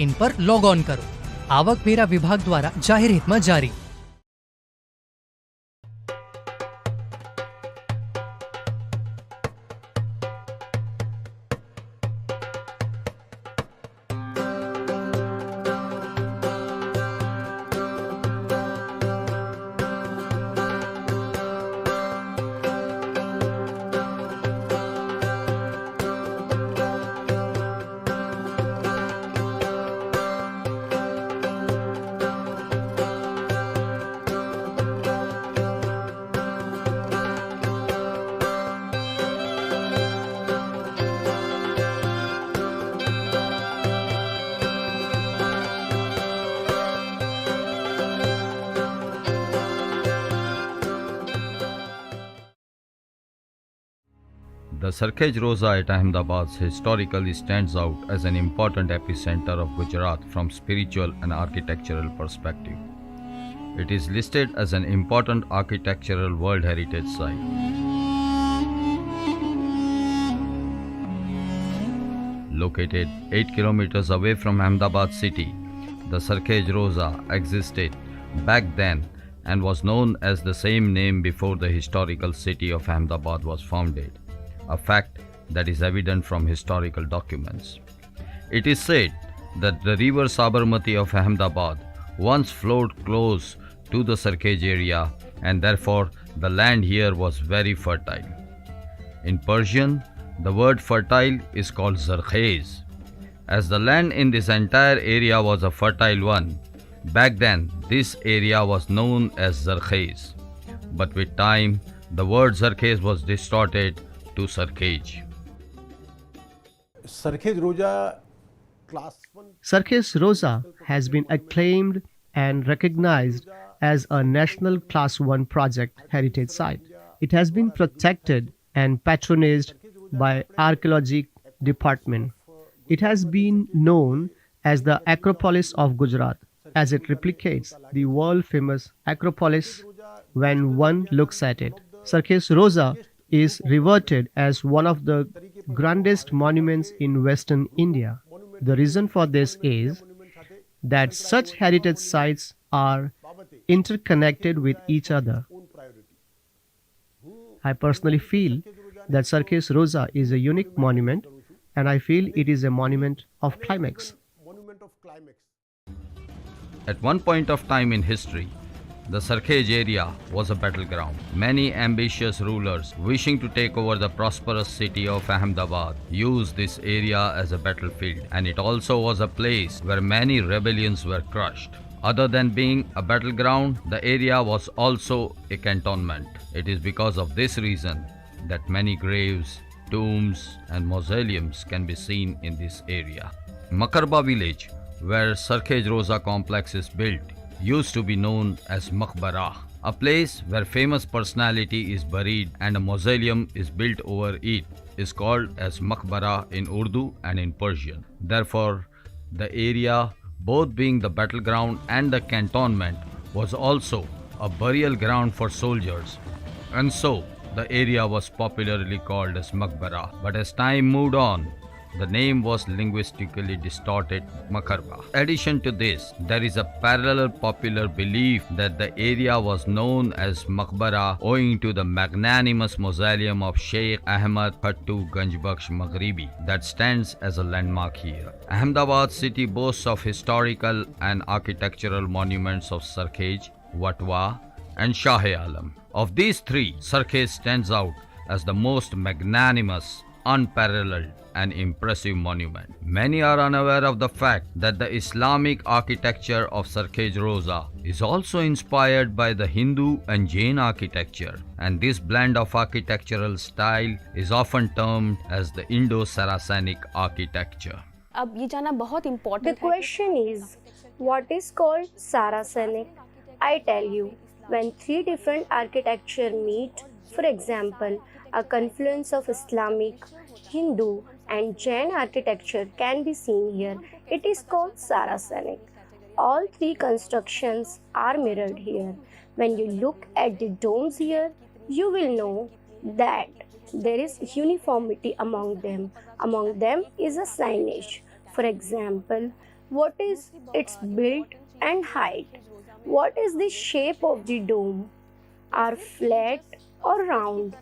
इन पर log on करो। आवकवेरा विभाग द्वारा जाहिर हितમાં જારી। The Sarkhej Roza at Ahmedabad historically stands out as an important epicenter of Gujarat from spiritual and architectural perspective. It is listed as an important architectural World Heritage Site. Located 8 kilometers away from Ahmedabad city, the Sarkhej Roza existed back then and was known as the same name before the historical city of Ahmedabad was founded, a fact that is evident from historical documents. It is said that the river Sabarmati of Ahmedabad once flowed close to the Sarkhej area and therefore the land here was very fertile. In Persian, the word fertile is called Sarkhej. As the land in this entire area was a fertile one, back then this area was known as Sarkhej. But with time, the word Sarkhej was distorted to Sarkhej. Sarkhej Roza Class 1. Sarkhej Roza has been acclaimed and recognized as a national Class 1 project heritage site. It has been protected and patronized by Archaeology Department. It has been known as the Acropolis of Gujarat as it replicates the world-famous Acropolis when one looks at it. Sarkhej Roza is revered as one of the grandest monuments in Western India. The reason for this is that such heritage sites are interconnected with each other. I personally feel that Sarkhej Roza is a unique monument, and I feel it is a monument of climax. At one point of time in history, the Sarkhej area was a battleground. Many ambitious rulers wishing to take over the prosperous city of Ahmedabad used this area as a battlefield, and it also was a place where many rebellions were crushed. Other than being a battleground, the area was also a cantonment. It is because of this reason that many graves, tombs and mausoleums can be seen in this area. Makarba village, where Sarkhej Roza complex is built, used to be known as Maqbara, a place where famous personality is buried and a mausoleum is built over it, is called as Maqbara in Urdu and in Persian. Therefore, the area, both being the battleground and the cantonment, was also a burial ground for soldiers, and so the area was popularly called as Maqbara. But as time moved on, the name was linguistically distorted Makarba. In addition to this, there is a parallel popular belief that the area was known as Maqbara owing to the magnanimous mausoleum of Sheikh Ahmad Khattu Ganjbakhsh Maghribi that stands as a landmark here. Ahmedabad city boasts of historical and architectural monuments of Sarkhej, Watwa and Shah-e-Alam. Of these three, Sarkhej stands out as the most magnanimous, unparalleled and impressive monument. Many are unaware of the fact that the Islamic architecture of Sarkhej Roza is also inspired by the Hindu and Jain architecture, and this blend of architectural style is often termed as the Indo-Saracenic architecture. अब ये जानना बहुत important The question is, what is called Saracenic? I tell you, when three different architecture meet, for example, a confluence of Islamic, Hindu and Jain architecture can be seen here. It is called Saracenic. All three constructions are mirrored here. When you look at the domes here, you will know that there is uniformity among them. Among them is a signage. For example, What is its build and height? What is the shape of the dome? Are flat or round?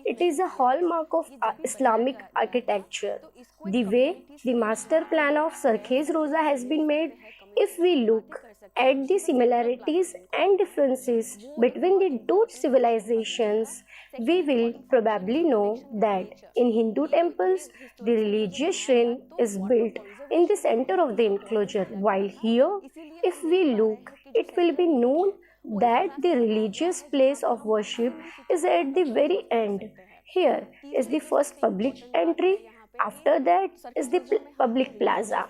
It is a hallmark of Islamic architecture. The way the master plan of Sarkhej Roza has been made, if we look at the similarities and differences between the two civilizations, we will probably know that in Hindu temples, the religious shrine is built in the center of the enclosure, while here, if we look, it will be known that the religious place of worship is at the very end. Here is the first public entry, after that is the public plaza,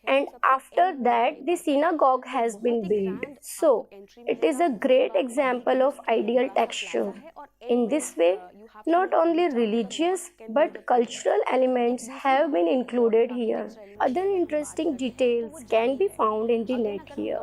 and after that the synagogue has been built. So, it is a great example of ideal texture. In this way, not only religious but cultural elements have been included here. Other interesting details can be found in the net here.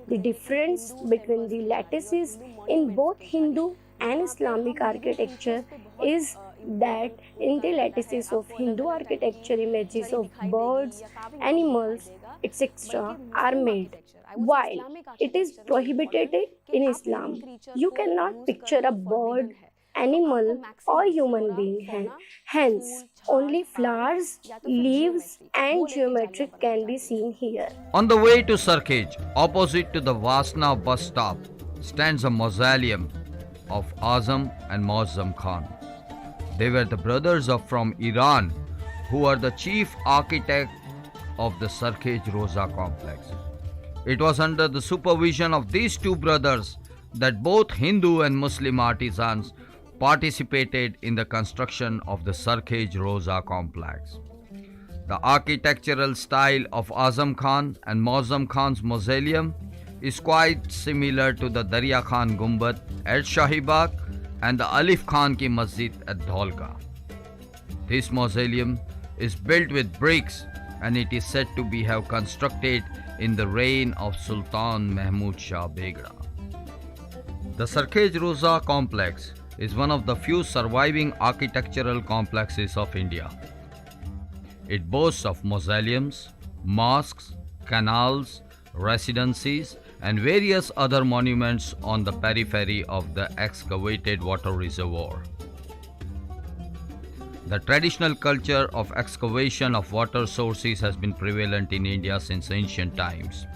The difference between the lattices in both Hindu and Islamic architecture is that in the lattices of Hindu architecture, images of birds, animals, etc. are made, while it is prohibited in Islam. You cannot picture a bird, animal, or human being. Hence, only flowers, leaves, and geometric can be seen here. On the way to Sarkhej, opposite to the Vasna bus stop, stands a mausoleum of Azam and Muazzam Khan. They were the brothers from Iran who are the chief architect of the Sarkhej Roza complex. It was under the supervision of these two brothers that both Hindu and Muslim artisans participated in the construction of the Sarkhej Roza complex. The architectural style of Azam Khan and Muazzam Khan's mausoleum is quite similar to the Darya Khan Gumbad at Shahibag and the Alif Khan Ki Masjid at Dholka. This mausoleum is built with bricks and it is said to be have constructed in the reign of Sultan Mahmud Shah Begra. The Sarkhej Roza complex is one of the few surviving architectural complexes of India. It boasts of mausoleums, mosques, canals, residencies, and various other monuments on the periphery of the excavated water reservoir. The traditional culture of excavation of water sources has been prevalent in India since ancient times.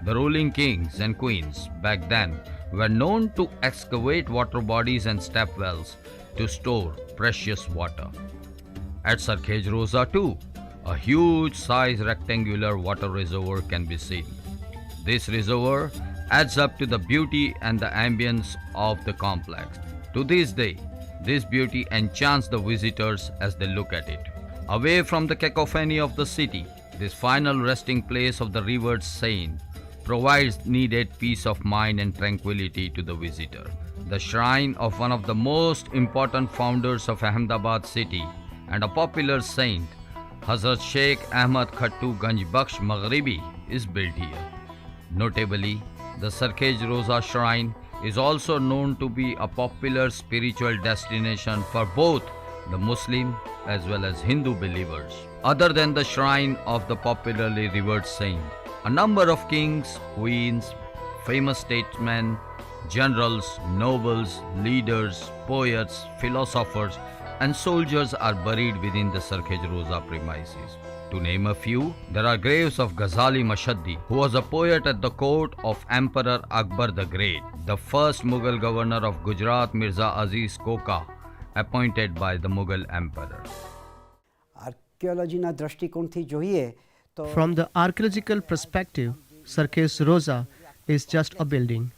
The ruling kings and queens back then were known to excavate water bodies and step wells to store precious water. At Sarkhej Roza too, a huge size rectangular water reservoir can be seen. This reservoir adds up to the beauty and the ambience of the complex. To this day, this beauty enchants the visitors as they look at it. Away from the cacophony of the city, this final resting place of the revered saint provides needed peace of mind and tranquility to the visitor. The shrine of one of the most important founders of Ahmedabad city and a popular saint, Hazrat Sheikh Ahmad Khattu Ganj Bakhsh Maghribi, is built here. Notably, the Sarkhej Roza shrine is also known to be a popular spiritual destination for both the Muslim as well as Hindu believers. Other than the shrine of the popularly revered saint, a number of kings, queens, famous statesmen, generals, nobles, leaders, poets, philosophers, and soldiers are buried within the Sarkhej Roza premises. To name a few, there are graves of Ghazali Mashhadi, who was a poet at the court of Emperor Akbar the Great, the first Mughal governor of Gujarat, Mirza Aziz Koka, appointed by the Mughal emperor. આર્કિયોલોજીના દૃષ્ટિકોણથી જોઈએ તો From the archaeological perspective, Sarkhej Roza is just a building,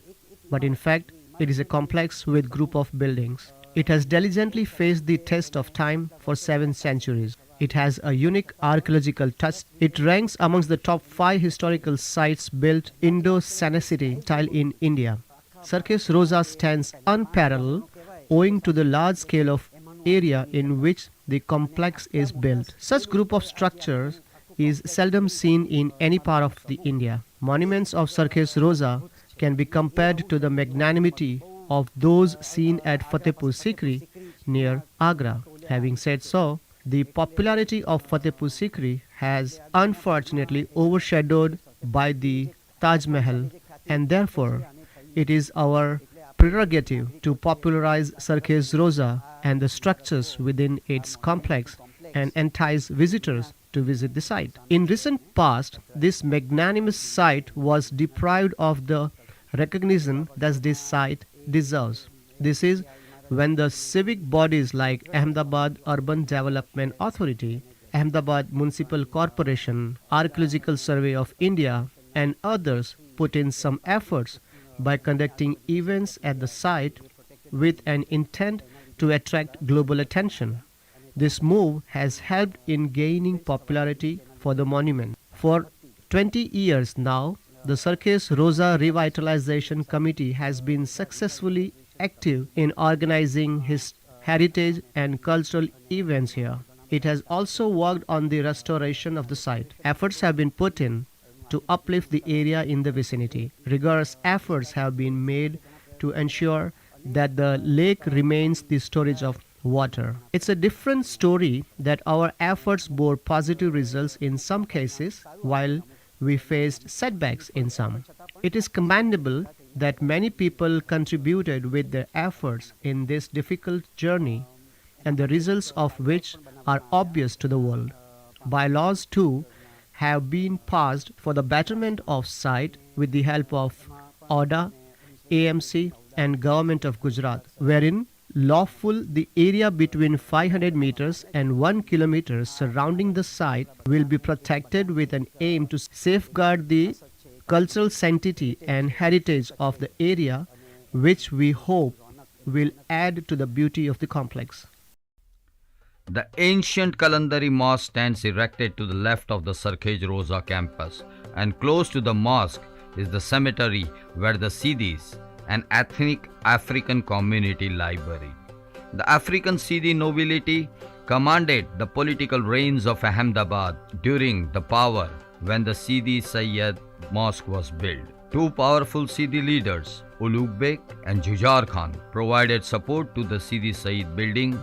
but in fact, it is a complex with group of buildings. It has diligently faced the test of time for 7 centuries. It has a unique archaeological touch. It ranks amongst the top 5 historical sites built Indo-Sannacity style in India. Sarkhej Roza stands unparalleled owing to the large scale of area in which the complex is built. Such group of structures is seldom seen in any part of the India. Monuments of Sarkhej Roza can be compared to the magnanimity of those seen at Fatehpur Sikri near Agra. Having said so, the popularity of Fatehpur Sikri has unfortunately overshadowed by the Taj Mahal, and therefore it is our prerogative to popularize Sarkhej Roza and the structures within its complex and entice visitors to visit the site. In recent past, this magnanimous site was deprived of the recognition that this site deserves. This is when the civic bodies like Ahmedabad Urban Development Authority, Ahmedabad Municipal Corporation, Archaeological Survey of India, and others put in some efforts by conducting events at the site with an intent to attract global attention. This move has helped in gaining popularity for the monument. For 20 years now, the Sarkhej Roza Revitalization Committee has been successfully active in organizing his heritage and cultural events here. It has also worked on the restoration of the site. Efforts have been put in to uplift the area in the vicinity. Rigorous efforts have been made to ensure that the lake remains the storage of water. It's a different story that our efforts bore positive results in some cases while we faced setbacks in some. It is commendable that many people contributed with their efforts in this difficult journey and the results of which are obvious to the world. Bylaws too have been passed for the betterment of site with the help of ODA, AMC and Government of Gujarat, wherein lawful the area between 500 meters and 1 kilometer surrounding the site will be protected with an aim to safeguard the cultural sanctity and heritage of the area, which we hope will add to the beauty of the complex. The ancient Kalandari Mosque stands erected to the left of the Sarkhej Roza campus, and close to the mosque is the cemetery where the Siddhis, an ethnic African community, lie buried. The African Siddhi nobility commanded the political reins of Ahmedabad during the power when the Siddhi Sayyid Mosque was built. Two powerful Siddhi leaders, Ulugh Beg and Jujar Khan, provided support to the Siddhi Sayyid building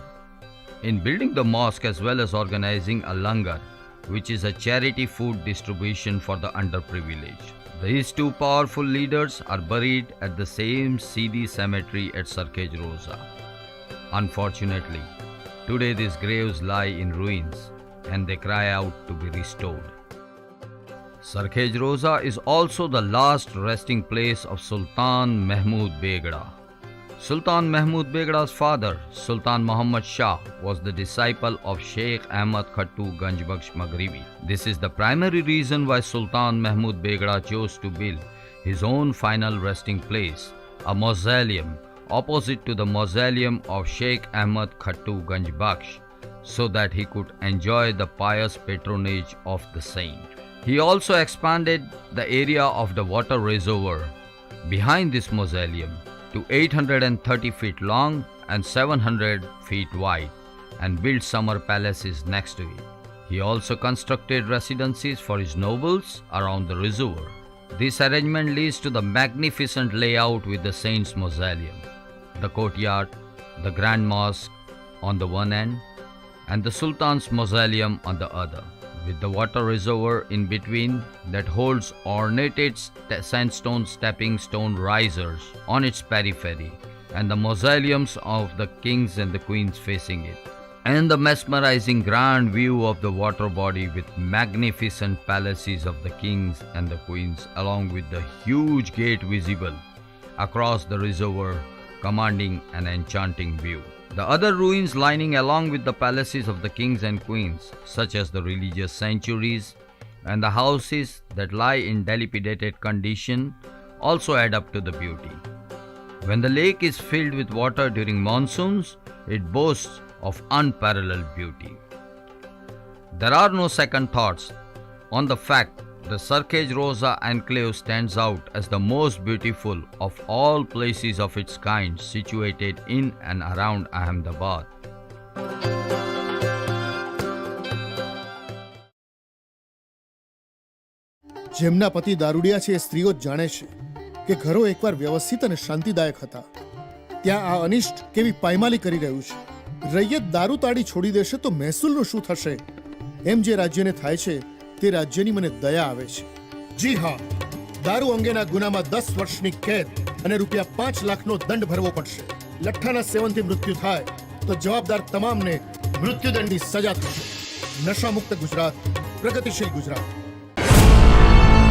in building the mosque as well as organizing a langar, which is a charity food distribution for the underprivileged. These two powerful leaders are buried at the same Siddhi cemetery at Sarkhej Roza. Unfortunately, today these graves lie in ruins and they cry out to be restored. Sarkhej Roza is also the last resting place of Sultan Mahmud Begda. Sultan Mahmud Begda's father, Sultan Muhammad Shah, was the disciple of Sheikh Ahmad Khattu Ganjbakhsh Maghribi. This is the primary reason why Sultan Mahmud Begda chose to build his own final resting place, a mausoleum opposite to the mausoleum of Sheikh Ahmad Khattu Ganjbakhsh, so that he could enjoy the pious patronage of the saint. He also expanded the area of the water reservoir behind this mausoleum to 830 feet long and 700 feet wide and built summer palaces next to it. He also constructed residencies for his nobles around the reservoir. This arrangement leads to the magnificent layout with the saint's mausoleum, the courtyard, the grand mosque on the one end and the sultan's mausoleum on the other, with the water reservoir in between that holds ornated sandstone stepping stone risers on its periphery, and the mausoleums of the kings and the queens facing it, and the mesmerizing grand view of the water body with magnificent palaces of the kings and the queens, along with the huge gate visible across the reservoir, commanding an enchanting view. The other ruins lining along with the palaces of the kings and queens, such as the religious sanctuaries and the houses that lie in dilapidated condition, also add up to the beauty. When the lake is filled with water during monsoons, it boasts of unparalleled beauty. There are no second thoughts on the fact the Sarkhej Roza enclave stands out as the most beautiful of all places of its kind situated in and around Ahmedabad. જેમના પતિ દારૂડિયા છે એ સ્ત્રીઓ જ જાણે છે કે ઘરો એકવાર વ્યવસ્થિત અને શાંતિદાયક હતા, ત્યાં આ અનિષ્ટ કેવી પાયમાલી કરી રહ્યું છે. રૈયત દારૂ તાડી છોડી દેશે તો મહેસૂલનું શું થશે? એમ જે રાજ્યને થાય છે તે રાજ્યની મને દયા આવે છે. જી હા, દારૂ અંગેના ગુનામાં 10 વર્ષની કેદ અને ₹5 લાખનો દંડ ભરવો પડશે. લઠ્ઠાના સેવનથી મૃત્યુ થાય તો જવાબદાર તમામને મૃત્યુદંડની સજા થશે. નશામુક્ત ગુજરાત, પ્રગતિશીલ ગુજરાત.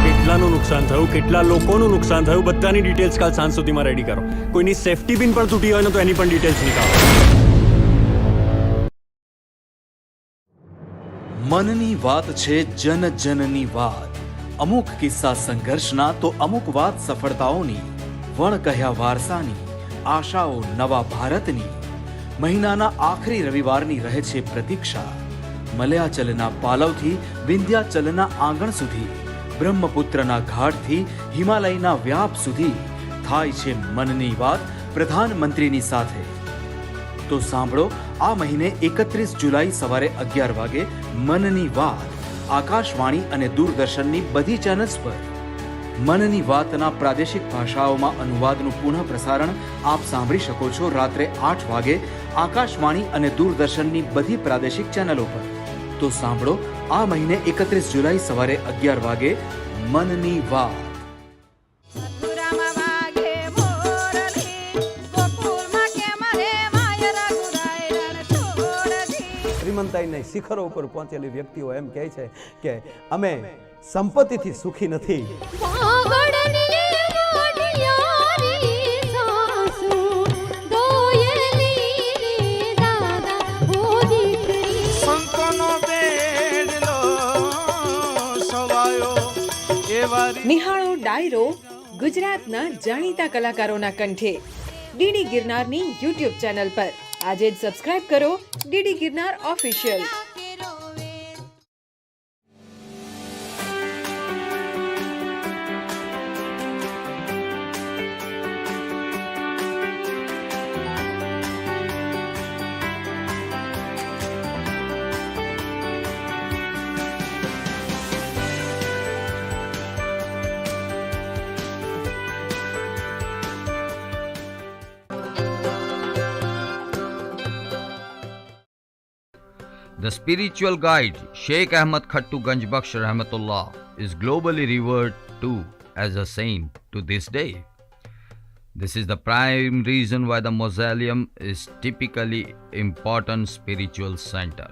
કેટલાનું નુકસાન થયું, કેટલા લોકોનું નુકસાન થયું, બધાની ડિટેલ્સ કાલ સાંજ સુધીમાં રેડી કરો. કોઈની સેફટી પિન પણ તૂટી હોય ને તો એની પણ ડિટેલ્સ નીકાળો. મનની વાત છે જન જનની વાત. અમુક કિસ્સા સંઘર્ષના તો અમુક વાત સફળતાઓની. વણ કહ્યા વારસાની, આશાઓ નવા ભારતની. મહિનાના આખરી રવિવારની રહે છે પ્રતીક્ષા. મલયાચલના પાલવથી વિંધ્યાચલના આંગણ સુધી, બ્રહ્મપુત્રના ઘાટથી હિમાલયના વ્યાપ સુધી થાય છે મનની વાત પ્રધાનમંત્રીની સાથે. તો સાંભળો આ મહિને 31 જુલાઈ સવારે 11 વાગે મનની વાત આકાશવાણી અને દૂરદર્શનની બધી ચેનલ્સ પર. મનની વાતના પ્રાદેશિક ભાષાઓમાં અનુવાદનું પુનઃ પ્રસારણ આપ સાંભળી શકો છો રાત્રે 8 વાગે આકાશવાણી અને દૂરદર્શનની બધી પ્રાદેશિક ચેનલો પર. તો સાંભળો આ મહિને 31 જુલાઈ સવારે 11 વાગે મનની વાત. શ્રીમંતાઈના શિખરો ઉપર પહોંચેલી વ્યક્તિઓ એમ કહે છે કે અમે સંપત્તિથી સુખી નથી. નિહાળો ડાયરો ગુજરાતના જાણીતા કલાકારોના કંઠે ડીડી ગિરનારની યુટ્યુબ ચેનલ પર. આજે જ સબસ્ક્રાઇબ કરો DD Girnar official. The spiritual guide Sheikh Ahmad Khattu Ganjbakhsh Rahmatullah is globally revered too as a saint to this day. This is the prime reason why the mausoleum is typically important spiritual center.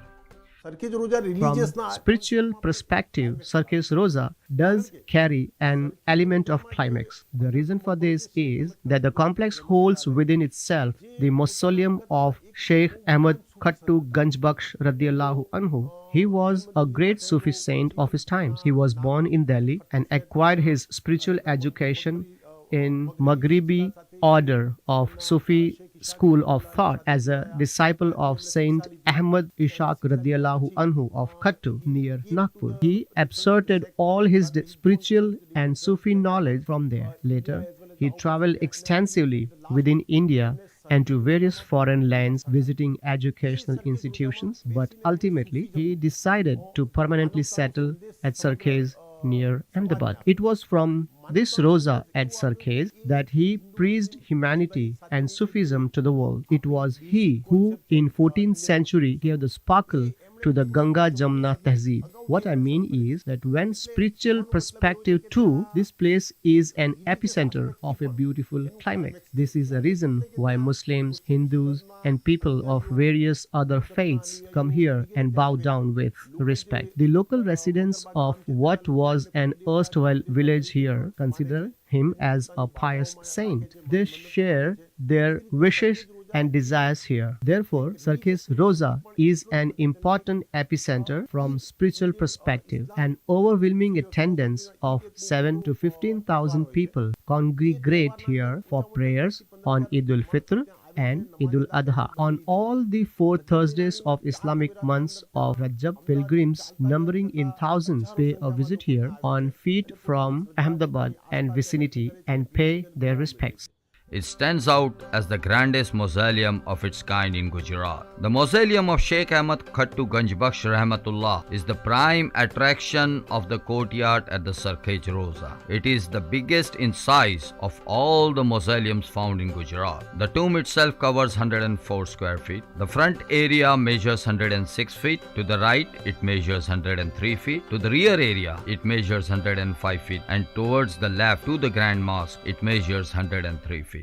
Sarkhej Roza From religious spiritual perspective, Sarkhej Roza does carry an element of climax. The reason for this is that the complex holds within itself the mausoleum of Sheikh Ahmad Khattu Ganjbakhsh radiyallahu anhu. He was a great Sufi saint of his times. He was born in Delhi and acquired his spiritual education in Maghribi order of Sufi school of thought as a disciple of Saint Ahmad Ishaq radiyallahu anhu of Khattu near Nagpur. He absorbed all his spiritual and Sufi knowledge from there. Later, he traveled extensively within India and to various foreign lands visiting educational institutions, but ultimately he decided to permanently settle at Sarkhej near Ahmedabad. It was from this Roza at Sarkhej that he preached humanity and Sufism to the world. It was he who in 14th century gave the sparkle to the Ganga Jamna Tehzeeb. What I mean is that when spiritual perspective too, this place is an epicenter of a beautiful climax. This is a reason why Muslims, Hindus and people of various other faiths come here and bow down with respect. The local residents of what was an erstwhile village here consider him as a pious saint. They share their wishes and desires here. Therefore, Sarkhej Roza is an important epicenter from spiritual perspective. An overwhelming attendance of 7 to 15,000 people congregate here for prayers on Eid al-Fitr and Eid al-Adha. On all the 4 Thursdays of Islamic months of Rajab, pilgrims numbering in thousands pay a visit here on feet from Ahmedabad and vicinity and pay their respects. It stands out as the grandest mausoleum of its kind in Gujarat. The mausoleum of Sheikh Ahmad Khattu Ganjbakhsh Rahmatullah is the prime attraction of the courtyard at the Sarkhej Roza. It is the biggest in size of all the mausoleums found in Gujarat. The tomb itself covers 104 square feet. The front area measures 106 feet. To the right, it measures 103 feet. To the rear area, it measures 105 feet. And towards the left, to the Grand Mosque, it measures 103 feet.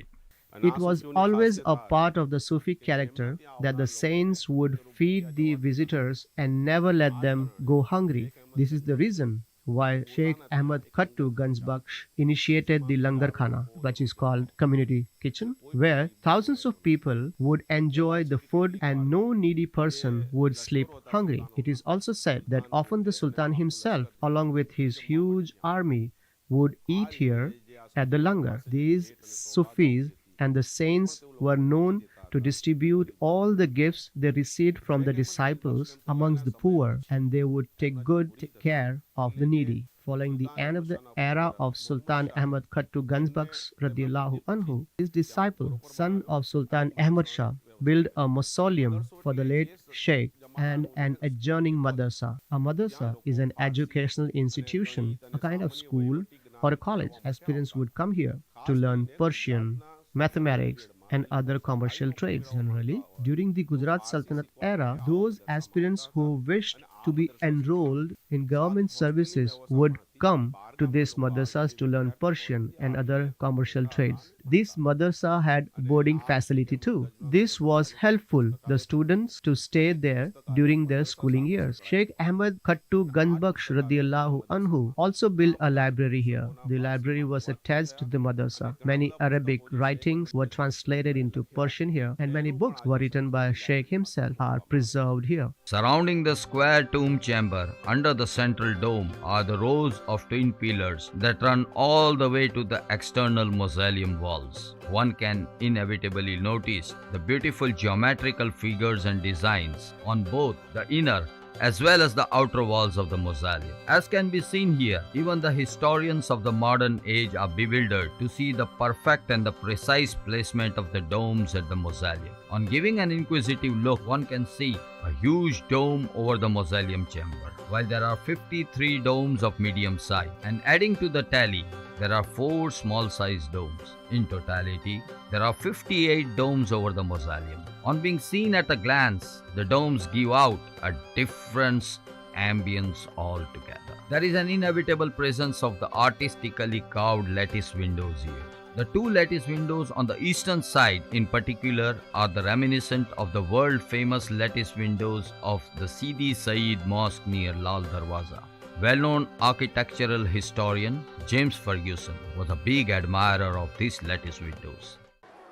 It was always a part of the Sufi character that the saints would feed the visitors and never let them go hungry. This is the reason why Sheikh Ahmad Khattu Ganjbakhsh initiated the Langar Khana, which is called community kitchen, where thousands of people would enjoy the food and no needy person would sleep hungry. It is also said that often the Sultan himself, along with his huge army, would eat here at the Langar. These Sufis and the saints were known to distribute all the gifts they received from the disciples amongst the poor, and they would take good care of the needy. Following the end of the era of Sultan Ahmad Khattu Ganjbakhsh radiallahu anhu, his disciple, son of Sultan Ahmad Shah, built a mausoleum for the late Sheikh and an adjoining madrasa. A madrasa is an educational institution, a kind of school or a college. Aspirants would come here to learn Persian, mathematics, and other commercial trades. Generally, during the Gujarat Sultanate era, those aspirants who wished to be enrolled in government services would come to these madrasas to learn Persian and other commercial trades. This madrasa had boarding facility too. This was helpful the students to stay there during their schooling years. Sheikh Ahmad Khattu Ganjbakhsh radiallahu anhu also built a library here. The library was attached to the madrasa. Many Arabic writings were translated into Persian here, and many books were written by Sheikh himself are preserved here. Surrounding the square tomb chamber under the central dome are the rows of twin pillars that run all the way to the external mausoleum walls. One can inevitably notice the beautiful geometrical figures and designs on both the inner as well as the outer walls of the mausoleum. As can be seen here, even the historians of the modern age are bewildered to see the perfect and the precise placement of the domes at the mausoleum. On giving an inquisitive look, one can see a huge dome over the mausoleum chamber, while there are 53 domes of medium size, and adding to the tally, there are 4 small-sized domes. In totality, there are 58 domes over the mausoleum. On being seen at a glance, the domes give out a different ambience altogether. There is an inevitable presence of the artistically carved lattice windows here. The 2 lattice windows on the eastern side in particular are the reminiscent of the world-famous lattice windows of the Sidi Saeed Mosque near Lal Darwaza. Well-known architectural historian James Ferguson was a big admirer of these lattice windows.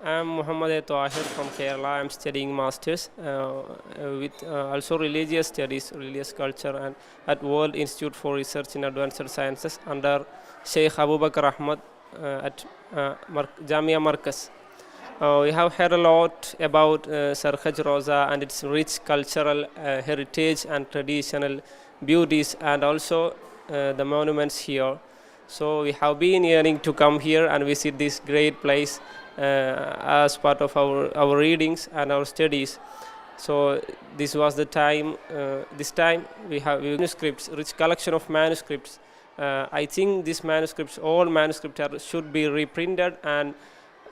I'm Muhammad Tahir from Kerala. I'm studying masters with also religious studies, religious culture, and at World Institute for Research in Advanced Sciences under Sheikh Abu Bakr Ahmad at Jamia Markaz. We have heard a lot about Sarkhej Roza and its rich cultural heritage and traditional beauties, and also the monuments here. So we have been yearning to come here and visit this great place as part of our readings and our studies. So this was the time. This time we have manuscripts, rich collection of manuscripts. I think these manuscripts, all manuscripts should be reprinted and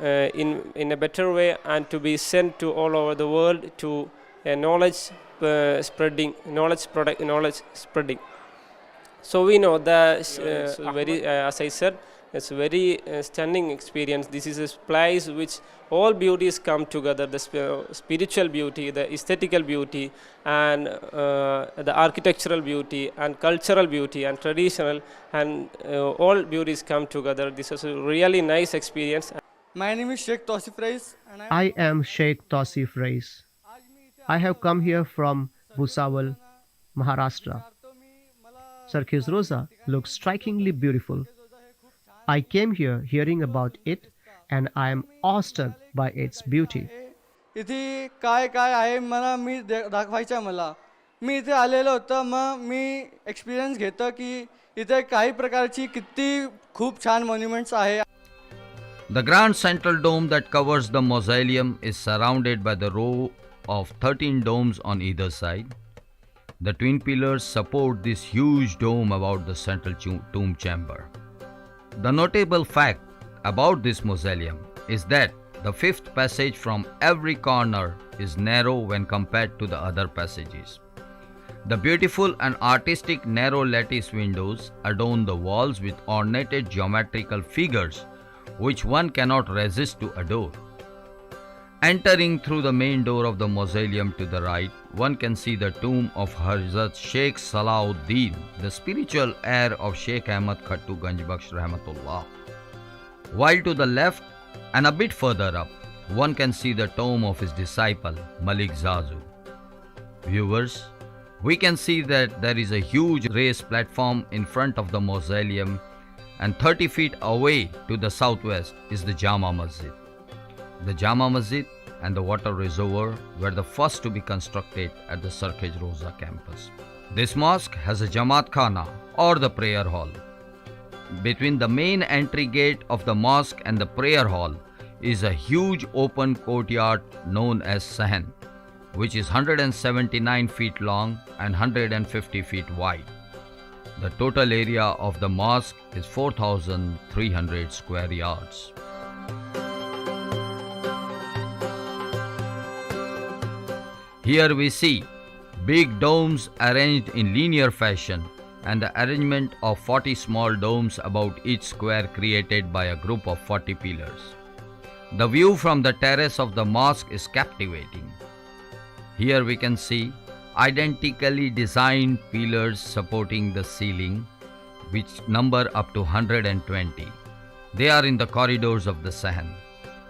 in a better way, and to be sent to all over the world to knowledge spreading. So we know that very, as I said, it's a very stunning experience. This is a place which all beauties come together: the spiritual beauty, the aesthetical beauty, and the architectural beauty, and cultural beauty, and traditional, and all beauties come together. This is a really nice experience. My name is Sheikh Tausif Rais. I am Sheikh Tausif Rais. I have come here from Bhusawal, Maharashtra. Sarkhej Roza looks strikingly beautiful. I came here hearing about it, and I am awestruck by its beauty. इथे काय काय आहे मला मी दाखवायचं मला. मी इथे आलेलो होतो, मग मी एक्सपिरियन्स घेतो की इथे काही प्रकारची किती खूप छान मॉन्युमेंट्स आहे. The grand central dome that covers the mausoleum is surrounded by the row of 13 domes on either side. The twin pillars support this huge dome about the central tomb chamber. The notable fact about this mausoleum is that the fifth passage from every corner is narrow when compared to the other passages. The beautiful and artistic narrow lattice windows adorn the walls with ornated geometrical figures which one cannot resist to adore. Entering through the main door of the mausoleum to the right, one can see the tomb of Hazrat Sheikh Salahuddin, the spiritual heir of Sheikh Ahmad Khattu Ganjbakhsh Rahmatullah. While to the left and a bit further up, one can see the tomb of his disciple Malik Zazu. Viewers, we can see that there is a huge raised platform in front of the mausoleum, and 30 feet away to the southwest is the Jama Masjid. The Jama Masjid and the water reservoir were the first to be constructed at the Sarkhej Roza campus. This mosque has a Jamaat Khana or the prayer hall. Between the main entry gate of the mosque and the prayer hall is a huge open courtyard known as Sahan, which is 179 feet long and 150 feet wide. The total area of the mosque is 4,300 square yards. Here we see big domes arranged in linear fashion and the arrangement of 40 small domes about each square created by a group of 40 pillars. The view from the terrace of the mosque is captivating. Here we can see identically designed pillars supporting the ceiling, which number up to 120. They are in the corridors of the Sahan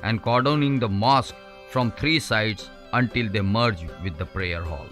and cordoning the mosque from three sides until they merge with the prayer hall.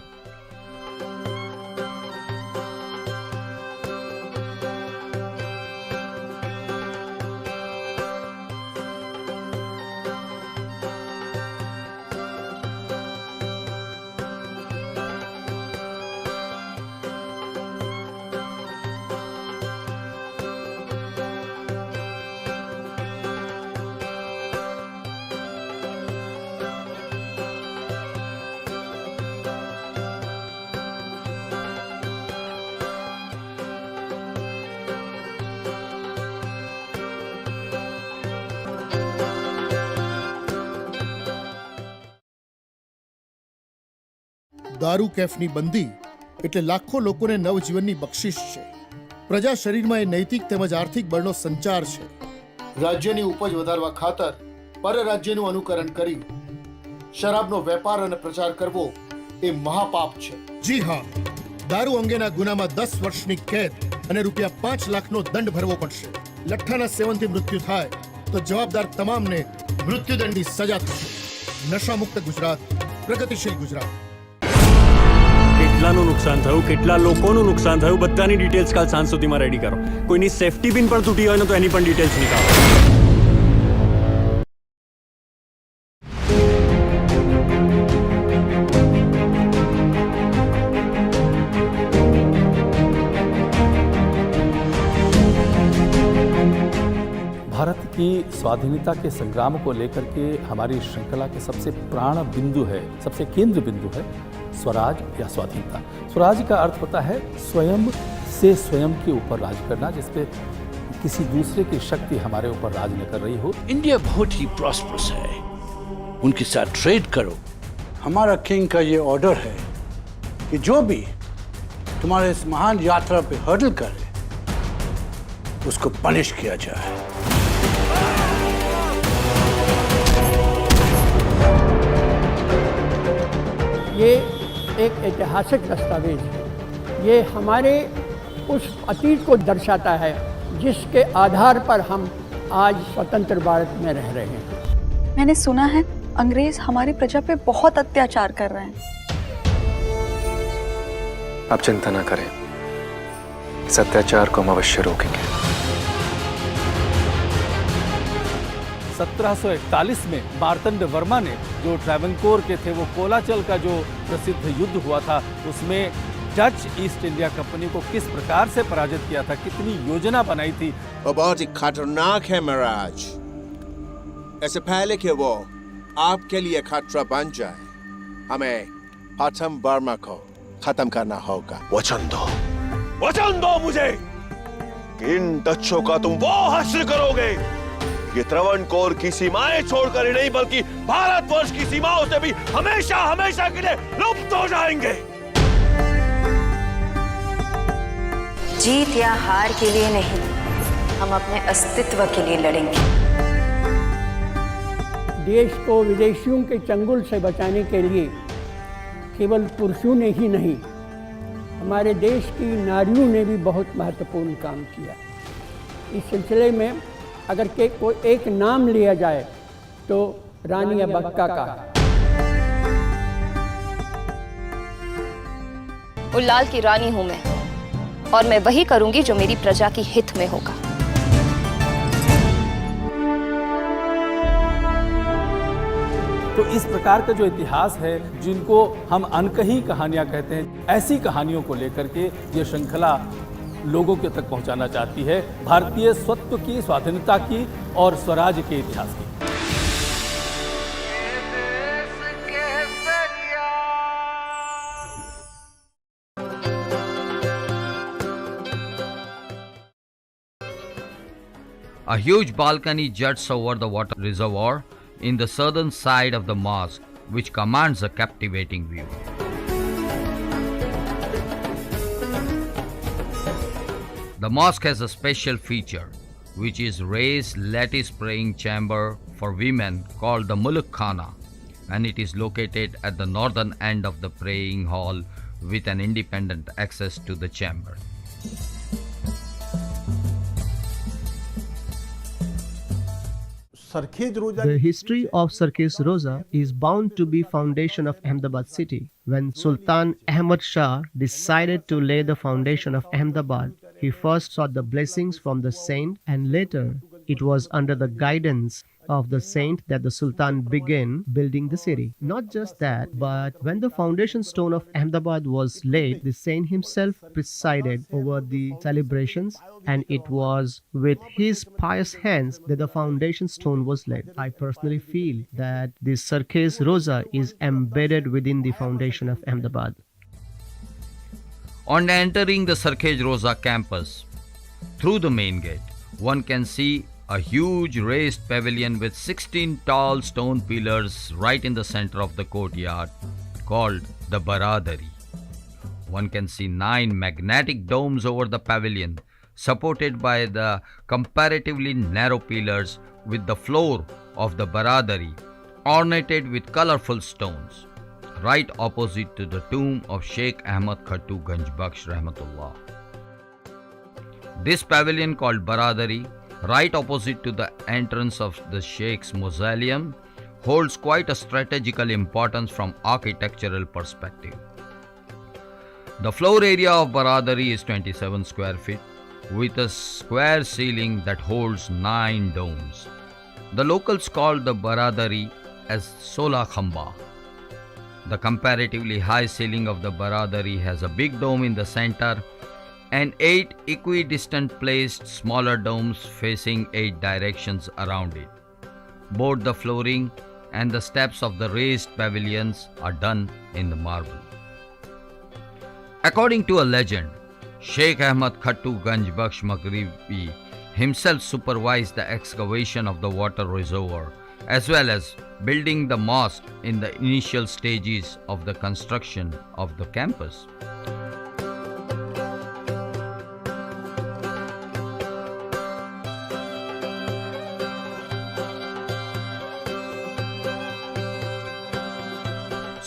દારૂ કેફની બંધી એટલે લાખો લોકોને નવજીવનની બક્ષિસ છે. પ્રજા શરીરમાં એ નૈતિક તેમજ આર્થિક બળનો સંચાર છે. રાજ્યની ઉપજ વધારવા ખાતર પરરાજ્યનું અનુકરણ કરી શરાબનો વેપાર અને પ્રચાર કરવો એ મહાપાપ છે. જી હા, દારૂ અંગેના ગુનામાં 10 વર્ષની કેદ અને ₹5 લાખનો દંડ ભરવો પડશે. લઠ્ઠાના સેવનથી મૃત્યુ થાય તો જવાબદાર તમામને મૃત્યુદંડની સજા થશે. નશામુક્ત ગુજરાત, પ્રગતિશીલ ગુજરાત. કેટલાનું નુકસાન થયું, કેટલા લોકોનું નુકસાન થયું, બધાની ડિટેલ્સ કાલ સાંજ સુધીમાં રેડી કરો. કોઈની સેફટી પિન પણ તૂટી હોય ને તો એની પણ ડિટેલ્સ નીકાળો. भारत की स्वाधीनता के संग्राम को लेकर के हमारी श्रृंखला के सबसे प्राण बिंदु है, सबसे केंद्र बिंदु है स्वराज या स्वाधीनता. स्वराज का अर्थ होता है स्वयं से स्वयं के ऊपर राज करना, जिसपे किसी दूसरे की शक्ति हमारे ऊपर राज न कर रही हो. इंडिया बहुत ही प्रॉस्परस है, उनके साथ ट्रेड करो. हमारा किंग का ये ऑर्डर है कि जो भी तुम्हारे इस महान यात्रा पे हर्डल करे उसको पनिश किया जाए. ये एक ऐतिहासिक दस्तावेज है. ये हमारे उस अतीत को दर्शाता है जिसके आधार पर हम आज स्वतंत्र भारत में रह रहे हैं. मैंने सुना है अंग्रेज हमारी प्रजा पे बहुत अत्याचार कर रहे हैं. आप चिंता ना करें, इस अत्याचार को हम अवश्य रोकेंगे. 1741 में मार्तंड वर्मा ने, जो ट्रैवंकोर के थे, वो कोलाचल का जो प्रसिद्ध युद्ध हुआ था उसमें डच ईस्ट इंडिया कंपनी को किस प्रकार से पराजित किया था, कितनी योजना बनाई थी. वो बहुत ही खतरनाक है महाराज. इससे पहले कि वो आपके लिए खतरा बन जाए, हमें आतम बर्मा को खत्म करना होगा। वचन दो मुझे कि इन डच्चों का तुम वो हासिल करोगे ये त्रावणकोर की सीमाएं छोड़कर ही नहीं बल्कि भारतवर्ष की सीमाओं से भी हमेशा हमेशा के लिए लुप्त हो जाएंगे। जीत या हार के लिए नहीं, हम अपने अस्तित्व के लिए लड़ेंगे। देश को विदेशियों के चंगुल से बचाने के लिए केवल पुरुषों ने ही नहीं, हमारे देश की नारियों ने भी बहुत महत्वपूर्ण काम किया। इस सिलसिले में अगर कोई एक नाम लिया जाए तो रानी अब्बक्का का। उल्लाल की रानी हूं मैं, और मैं वही करूंगी जो मेरी प्रजा की हित में होगा। तो इस प्रकार का जो इतिहास है, जिनको हम अनकही कहानियां कहते हैं, ऐसी कहानियों को लेकर के ये श्रृंखला लोगों के तक पहुंचाना चाहती है भारतीय स्वत्व की, स्वाधीनता की और स्वराज के इतिहास की। A huge balcony juts over the water reservoir in the southern side of the mosque, which commands a captivating view. The mosque has a special feature, which is raised lattice praying chamber for women called the Muluk Khana, and it is located at the northern end of the praying hall with an independent access to the chamber. The history of Sarkhej Roza is bound to be foundation of Ahmedabad city. When Sultan Ahmad Shah decided to lay the foundation of Ahmedabad, he first sought the blessings from the saint, and later it was under the guidance of the saint that the Sultan began building the city. Not just that, but when the foundation stone of Ahmedabad was laid, the saint himself presided over the celebrations, and it was with his pious hands that the foundation stone was laid. I personally feel that this Sarkhej Roza is embedded within the foundation of Ahmedabad. On entering the Sarkhej Roza campus, through the main gate, one can see a huge raised pavilion with 16 tall stone pillars right in the center of the courtyard, called the Baradari. One can see 9 magnetic domes over the pavilion, supported by the comparatively narrow pillars, with the floor of the Baradari ornated with colorful stones, right opposite to the tomb of Sheikh Ahmad Khattu Ganjbakhsh Rahmatullah. This pavilion, called Baradari, right opposite to the entrance of the Sheikh's mausoleum, holds quite a strategical importance from architectural perspective. The floor area of Baradari is 27 square feet, with a square ceiling that holds 9 domes. The locals call the Baradari as Sola Khamba. The comparatively high ceiling of the Baradari has a big dome in the center and 8 equidistant placed smaller domes facing 8 directions around it. Both the flooring and the steps of the raised pavilions are done in the marble. According to a legend, Sheikh Ahmad Khattu Ganjbakhsh Maghribi himself supervised the excavation of the water reservoir as well as building the mosque in the initial stages of the construction of the campus.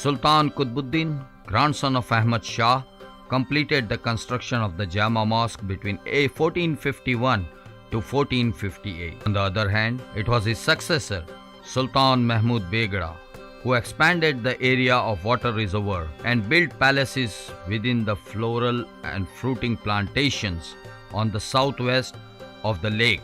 Sultan Qutbuddin, grandson of Ahmad Shah, completed the construction of the Jama Mosque between 1451 to 1458. On the other hand, it was his successor, Sultan Mahmud Begra, who expanded the area of water reservoir and built palaces within the floral and fruiting plantations on the southwest of the lake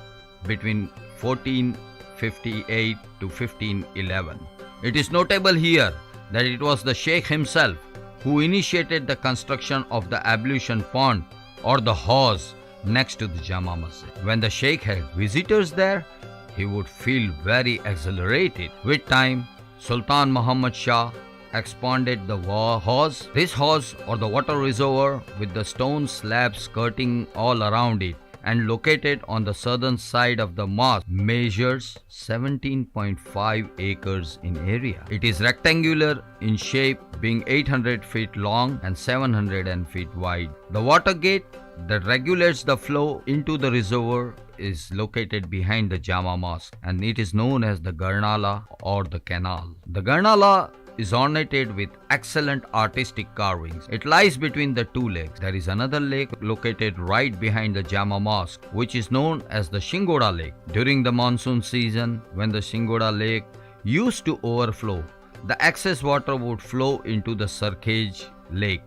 between 1458 to 1511. It is notable here that it was the Sheikh himself who initiated the construction of the ablution pond or the hawz next to the Jama Masjid. When the Sheikh had visitors there, he would feel very exhilarated. With time, Sultan Muhammad Shah expanded the hawse. This hawse or the water reservoir with the stone slabs skirting all around it and located on the southern side of the mosque measures 17.5 acres in area. It is rectangular in shape, being 800 feet long and 700 feet wide. The water gate that regulates the flow into the reservoir is located behind the Jama Mosque, and it is known as the Girnala or the canal. The Girnala is ornated with excellent artistic carvings. It lies between the two lakes. There is another lake located right behind the Jama Mosque, which is known as the Shingoda Lake. During the monsoon season, when the Shingoda Lake used to overflow, the excess water would flow into the Sarkhej Lake,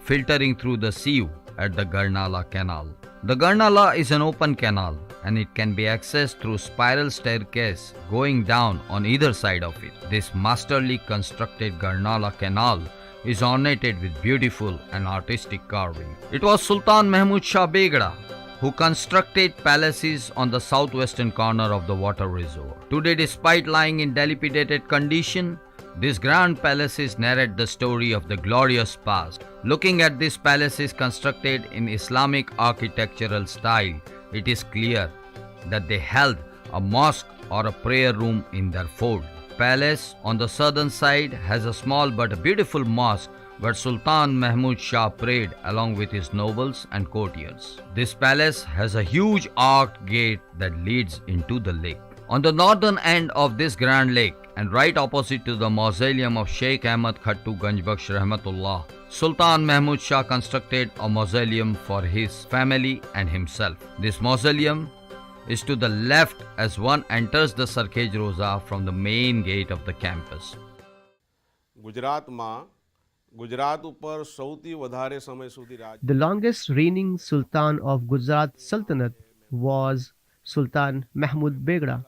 filtering through the sieve at the Girnala Canal. The Girnala is an open canal and it can be accessed through spiral staircase going down on either side of it. This masterly constructed Girnala Canal is ornated with beautiful and artistic carving. It was Sultan Mahmud Shah Begda who constructed palaces on the southwestern corner of the water reservoir. Today, despite lying in dilapidated condition, these grand palaces narrate the story of the glorious past. Looking at these palaces constructed in Islamic architectural style, it is clear that they held a mosque or a prayer room in their fold. Palace on the southern side has a small but beautiful mosque where Sultan Mahmud Shah prayed along with his nobles and courtiers. This palace has a huge arched gate that leads into the lake. On the northern end of this grand lake and right opposite to the mausoleum of Sheikh Ahmad Khattu Ganjbakhsh Rahmatullah, Sultan Mahmud Shah constructed a mausoleum for his family and himself. This mausoleum is to the left as one enters the Sarkhej Roza from the main gate of the campus. The longest reigning Sultan of Gujarat Sultanate was Sultan Mahmud Begda.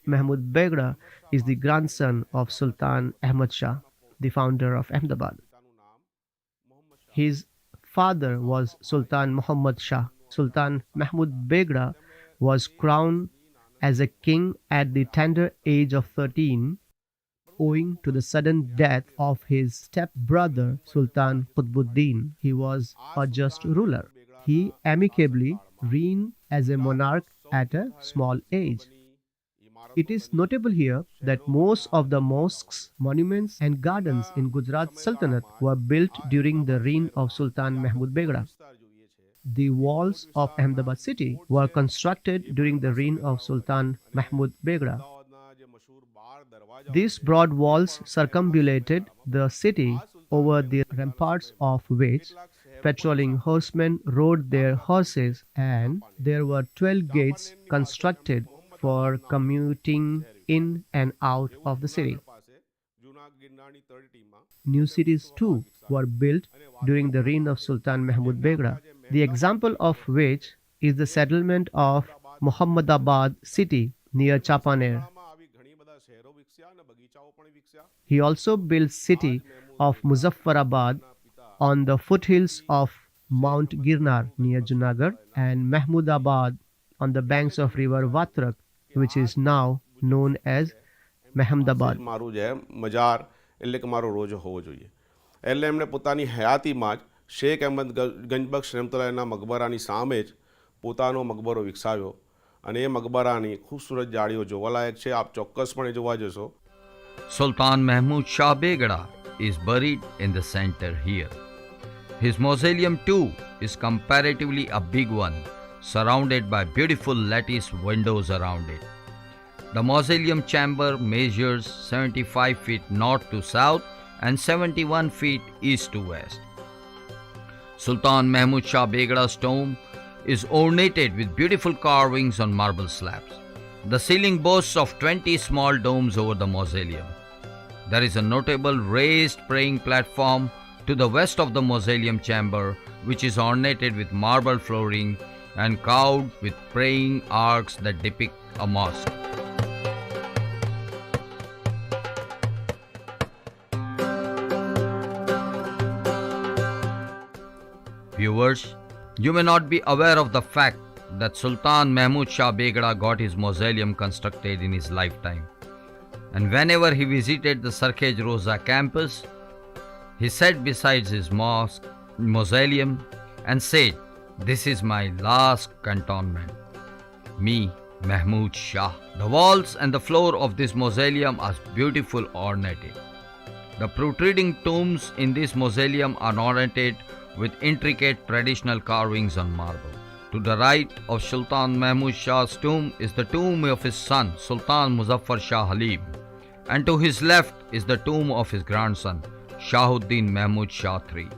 Mahmud Begda is the grandson of Sultan Ahmad Shah, the founder of Ahmedabad. His father was Sultan Muhammad Shah. Sultan Mahmud Begda was crowned as a king at the tender age of 13, owing to the sudden death of his step-brother Sultan Qutbuddin. He was a just ruler. He amicably reigned as a monarch at a small age. It is notable here that most of the mosques, monuments and gardens in Gujarat Sultanate were built during the reign of Sultan Mahmud Begda. The walls of Ahmedabad city were constructed during the reign of Sultan Mahmud Begda. These broad walls circumambulated the city, over the ramparts of which patrolling horsemen rode their horses, and there were 12 gates constructed for commuting in and out of the city. New cities too were built during the reign of Sultan Mahmud Begda, the example of which is the settlement of Muhammadabad city near Chapaner. He also built city of Muzaffarabad on the foothills of Mount Girnar near Junagadh and Mahmudabad on the banks of river Vatrak, which is now known as Mahmudabad. એટલે એમણે પોતાની હયાતીમાં જ શેખ અહેમદ ગંજબખ્શ રહેમતુલ્લાહના મકબરાની સામે જ પોતાનો મકબરો વિકસાવ્યો અને એ મકબરાની ખૂબસૂરત જાળીઓ જોવાલાયક છે. આપ ચોક્કસપણે જોવા જશો. Sultan Mahmud Shah Begda is buried in the center here. His mausoleum too is comparatively a big one, surrounded by beautiful lattice windows around it. The mausoleum chamber measures 75 feet north to south and 71 feet east to west. Sultan Mahmud Shah Begda's tomb is ornated with beautiful carvings on marble slabs. The ceiling boasts of 20 small domes over the mausoleum. There is a notable raised praying platform to the west of the mausoleum chamber, which is ornated with marble flooring and carved with praying arcs that depict a mosque. Viewers, you may not be aware of the fact that Sultan Mahmud Shah Begada got his mausoleum constructed in his lifetime. And whenever he visited the Sarkhej Roza campus, he sat beside his mausoleum and said, "This is my last cantonment. Me, Mahmud Shah." The walls and the floor of this mausoleum are beautiful ornated. The protruding tombs in this mausoleum are ornated with intricate traditional carvings on marble. To the right of Sultan Mahmud Shah's tomb is the tomb of his son, Sultan Muzaffar Shah Halim, and to his left is the tomb of his grandson, Shahuddin Mahmud Shah III.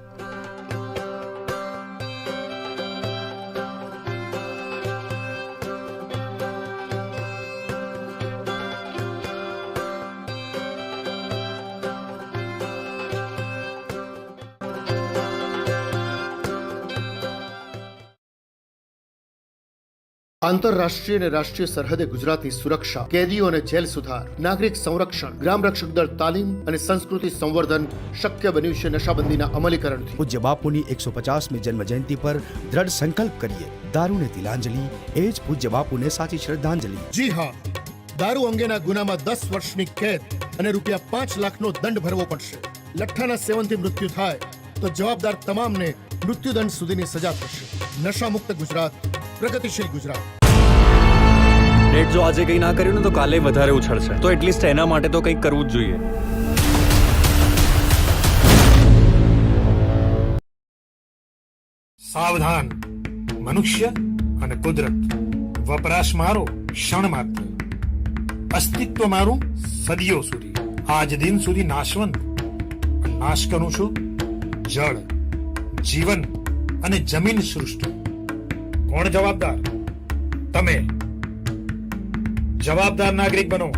આંતરરાષ્ટ્રીય અને રાષ્ટ્રીય સરહદે ગુજરાતની સુરક્ષા, કેદીઓ અને jail સુધાર, નાગરિક સંરક્ષણ, ગ્રામ રક્ષક દળ તાલીમ અને સંસ્કૃતિ સંવર્ધન શક્ય બન્યું છે નશાબંધીના અમલીકરણથી। પૂજ્ય બાપુની 150મી જન્મ જયંતિ પર દ્રઢ સંકલ્પ કરીએ, દારૂને તિલાંજલિ, એ જ પૂજ્ય બાપુને સાચી શ્રદ્ધાંજલિ। જી હા, દારૂ અંગેના ગુનામાં 10 વર્ષની કેદ અને રૂપિયા 5 લાખનો દંડ ભરવો પડશે। લઠ્ઠાના સેવનથી મૃત્યુ થાય તો જવાબદાર તમામને મૃત્યુદંડ સુધીની સજા થશે। નશામુક્ત ગુજરાત, પ્રગતિશીલ ગુજરાત। નેટ જો આજે કંઈ ના કર્યું ને તો કાલે વધારે ઉછળશે, તો એટલીસ્ટ એના માટે તો કંઈક કરવું જ જોઈએ। સાવધાન, મનુષ્ય અને કુદરત, વપરાશ મારો ક્ષણ માત્ર, અસ્તિત્વ મારું સદીઓ સુધી, આજ દિન સુધી નાશવંત। નાશ કરું છું જળ, જીવન અને જમીન સૃષ્ટિ। કોણ જવાબદાર? તમે। જવાબદાર નાગરિક બનો,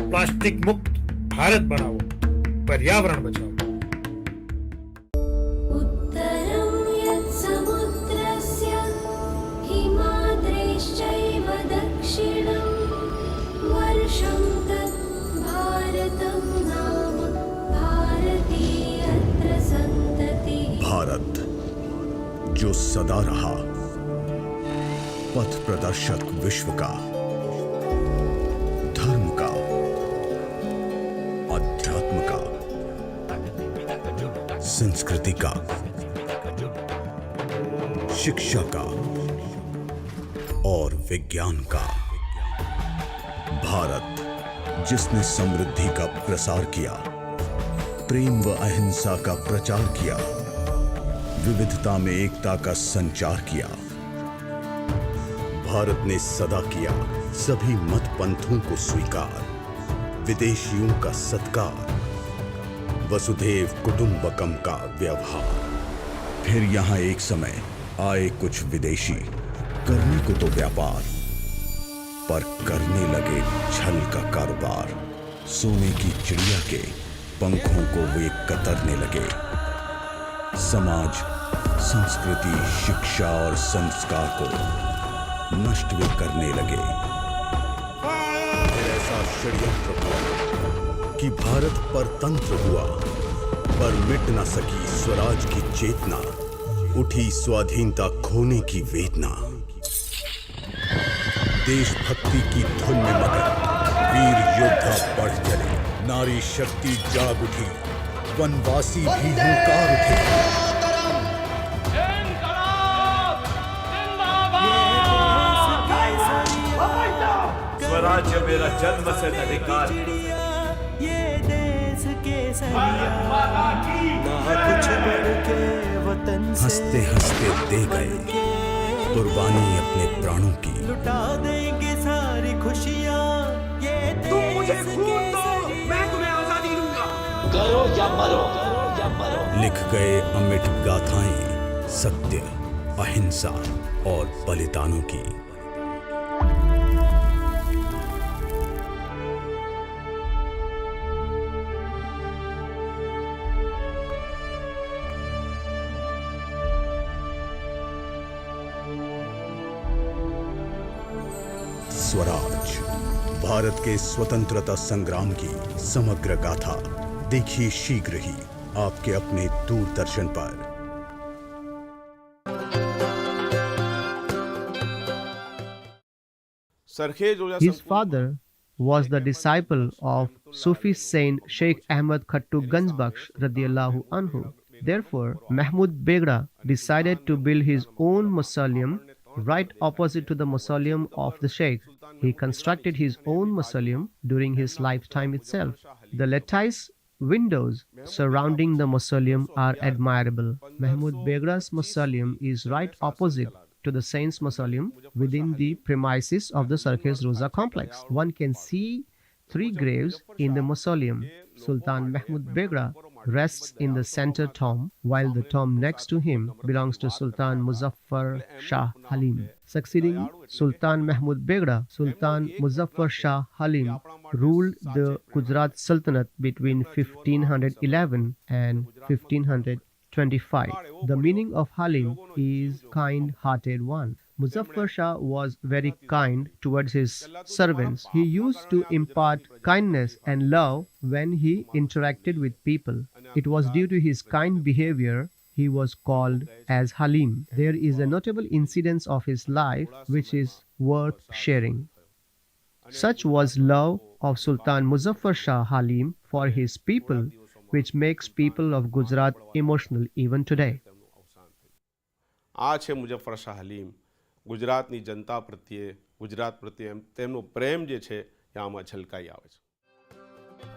પ્લાસ્ટિક મુક્ત ભારત બનાવો, પર્યાવરણ બચાવો। भारत जो सदा रहा पथ प्रदर्शक विश्व का, धर्म का, अध्यात्म का, संस्कृति का, शिक्षा का और विज्ञान का। भारत जिसने समृद्धि का प्रसार किया, प्रेम व अहिंसा का प्रचार किया, विविधता में एकता का संचार किया। भारत ने सदा किया सभी मत पंथों को स्वीकार, विदेशियों का सत्कार, वसुधैव कुटुंबकम का व्यवहार। फिर यहाँ एक समय आए कुछ विदेशी, करने को तो व्यापार, पर करने लगे छल का कारोबार। सोने की चिड़िया के पंखों को वे कतरने लगे। समाज, संस्कृति, शिक्षा और संस्कार को नष्ट वे करने लगे। फिर ऐसा षड्यंत्र हुआ कि भारत परतंत्र हुआ, पर मिट न सकी स्वराज की चेतना, उठी स्वाधीनता खोने की वेदना। देशभक्ति की धुन में मगन वीर योद्धा बढ़ चले, नारी शक्ति जाग उठी, वनवासी भी हुंकार उठे। स्वराज्य मेरा जन्म से अधिकार, ये देश के कुछ बढ़ के वतन से हंसते हंसते दे गए कुर्बानी अपने प्राणों की। लुटा देंगे सारी खुशियाँ, ये तुम मुझे खून दो, मैं तुम्हें आजादी दूंगा। करो या मरो, लिख गए अमिट गाथाएं सत्य, अहिंसा और बलिदानों की। स्वराज, भारत के स्वतंत्रता संग्राम की समग्र गाथा देखिए शीघ्र ही आपके अपने दूरदर्शन पर। Sarkhej Roza His father was the disciple of Sufi saint Sheikh Ahmad Khattu Ganjbakhsh radiyallahu anhu. Therefore, Mahmud Begra decided to build his own mausoleum right opposite to the mausoleum of the Sheikh. He constructed his own mausoleum during his lifetime itself. The lattice windows surrounding the mausoleum are admirable. Mahmud Begra's mausoleum is right opposite to the saint's mausoleum within the premises of the Sarkhej Roza complex. One can see 3 graves in the mausoleum. Sultan Mahmud Begra rests in the center tomb, while the tomb next to him belongs to Sultan Muzaffar Shah Halim. Succeeding Sultan Mahmud Begra, Sultan Muzaffar Shah Halim ruled the Gujarat Sultanate between 1511 and 1525. The meaning of Halim is kind-hearted one. Muzaffar Shah was very kind towards his servants. He used to impart kindness and love when he interacted with people. It was due to his kind behavior he was called as Halim. There is a notable incident of his life which is worth sharing. Such was love of Sultan Muzaffar Shah Halim for his people, which makes people of Gujarat emotional even today. આ છે મુઝફ્ફર શાહ હલીમ. ગુજરાતની જનતા પ્રત્યે, ગુજરાત પ્રત્યે તેમનો પ્રેમ જે છે એ આમાં છલકાઈ આવે છે.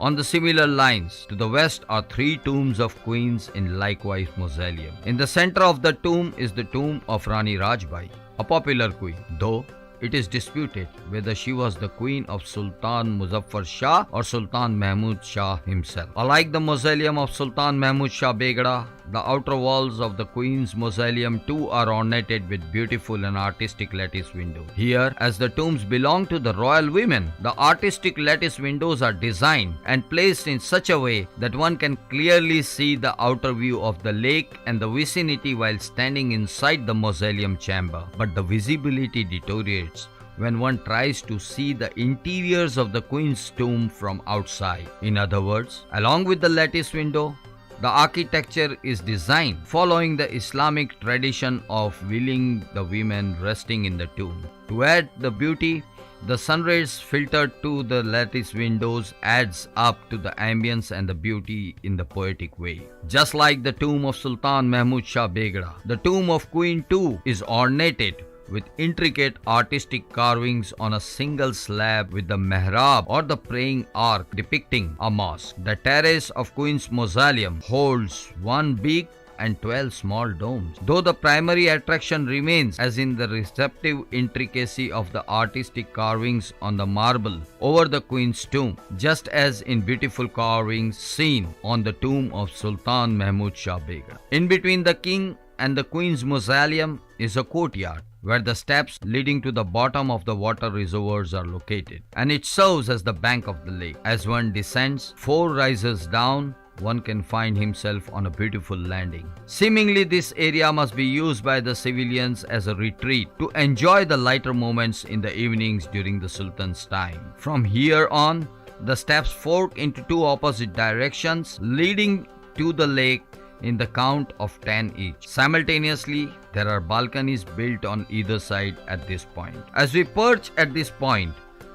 On the similar lines, to the west are 3 tombs of queens in likewise mausoleum. In the center of the tomb is the tomb of Rani Rajbai, a popular queen, though it is disputed whether she was the queen of Sultan Muzaffar Shah or Sultan Mahmud Shah himself. Unlike the mausoleum of Sultan Mahmud Shah Begra, the outer walls of the Queen's mausoleum too are ornated with beautiful and artistic lattice windows. Here, as the tombs belong to the royal women, the artistic lattice windows are designed and placed in such a way that one can clearly see the outer view of the lake and the vicinity while standing inside the mausoleum chamber. But the visibility deteriorates when one tries to see the interiors of the Queen's tomb from outside. In other words, along with the lattice window, the architecture is designed following the Islamic tradition of veiling the women resting in the tomb. To add the beauty, the sun rays filtered to the lattice windows adds up to the ambience and the beauty in the poetic way. Just like the tomb of Sultan Mahmud Shah Begra, the tomb of Queen too is ornated with intricate artistic carvings on a single slab with the mihrab or the praying ark depicting a mosque. The terrace of Queen's Mausoleum holds 1 big and 12 small domes. Though the primary attraction remains as in the receptive intricacy of the artistic carvings on the marble over the Queen's tomb, just as in beautiful carvings seen on the tomb of Sultan Mahmud Shah Begra. In between the king and the Queen's Mausoleum is a courtyard where the steps leading to the bottom of the water reservoirs are located, and it serves as the bank of the lake. As one descends 4 rises down, one can find himself on a beautiful landing. Seemingly this area must be used by the civilians as a retreat to enjoy the lighter moments in the evenings during the Sultan's time. From here on, the steps fork into 2 opposite directions leading to the lake in the count of 10 each. Simultaneously, there are balconies built on either side at this point. As we perch at this point,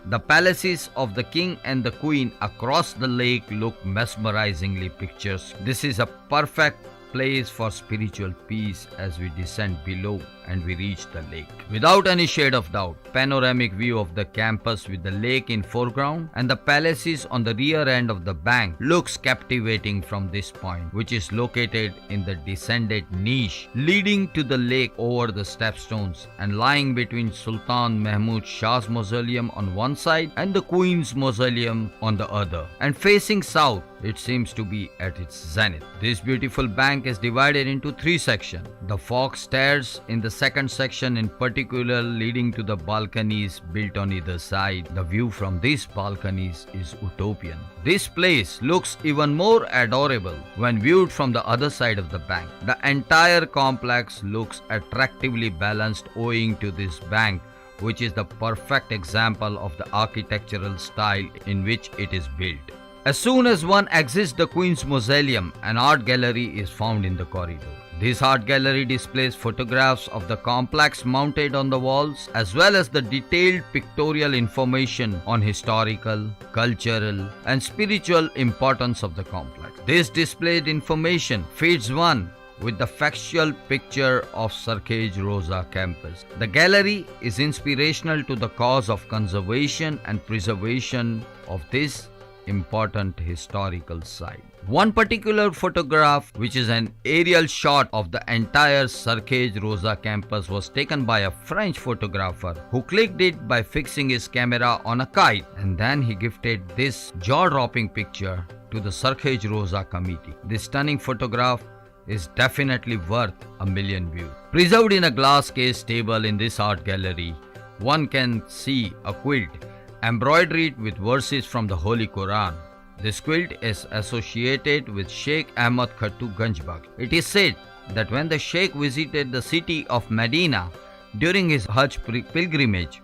the palaces of the king and the queen across the lake look mesmerizingly picturesque. This is a perfect place for spiritual peace as we descend below and we reach the lake. Without any shade of doubt, panoramic view of the campus with the lake in foreground and the palaces on the rear end of the bank looks captivating from this point, which is located in the descended niche leading to the lake over the stepstones and lying between Sultan Mahmud Shah's mausoleum on one side and the Queen's mausoleum on the other, and facing south it seems to be at its zenith. This beautiful bank is divided into 3 sections. The fox stairs in the second section in particular leading to the balconies built on either side. The view from these balconies is utopian. This place looks even more adorable when viewed from the other side of the bank. The entire complex looks attractively balanced owing to this bank, which is the perfect example of the architectural style in which it is built. As soon as one exits the Queen's Mausoleum, an art gallery is found in the corridor. This art gallery displays photographs of the complex mounted on the walls as well as the detailed pictorial information on historical, cultural and spiritual importance of the complex. This displayed information feeds one with the factual picture of Sarkhej Roza campus. The gallery is inspirational to the cause of conservation and preservation of this important historical site. One particular photograph, which is an aerial shot of the entire Sarkhej Roza campus, was taken by a French photographer who clicked it by fixing his camera on a kite, and then he gifted this jaw-dropping picture to the Sarkhej Roza committee. This stunning photograph is definitely worth 1 million views. Preserved in a glass case table in this art gallery, one can see a quilt embroidered with verses from the Holy Quran. This quilt is associated with Sheikh Ahmad Khattu Ganjbaksh. It is said that when the Sheikh visited the city of Medina during his Hajj pilgrimage,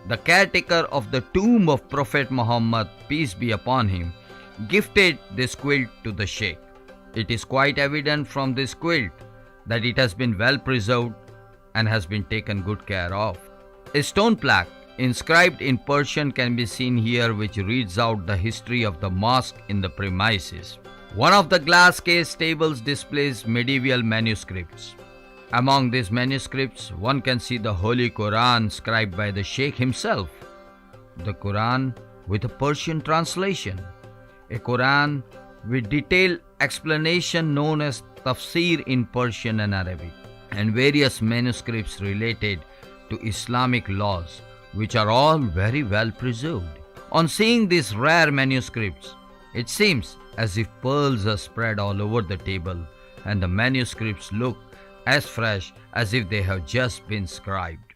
the caretaker of the tomb of Prophet Muhammad, peace be upon him, gifted this quilt to the Sheikh. It is quite evident from this quilt that it has been well preserved and has been taken good care of. A stone plaque inscribed in Persian can be seen here, which reads out the history of the mosque in the premises. One of the glass case tables displays medieval manuscripts. Among these manuscripts, one can see the Holy Quran scribed by the Sheikh himself, the Quran with a Persian translation, a Quran with detailed explanation known as tafsir in Persian and Arabic, and various manuscripts related to Islamic laws, which are all very well preserved. On seeing these rare manuscripts, it seems as if pearls are spread all over the table, and the manuscripts look as fresh as if they have just been scribed.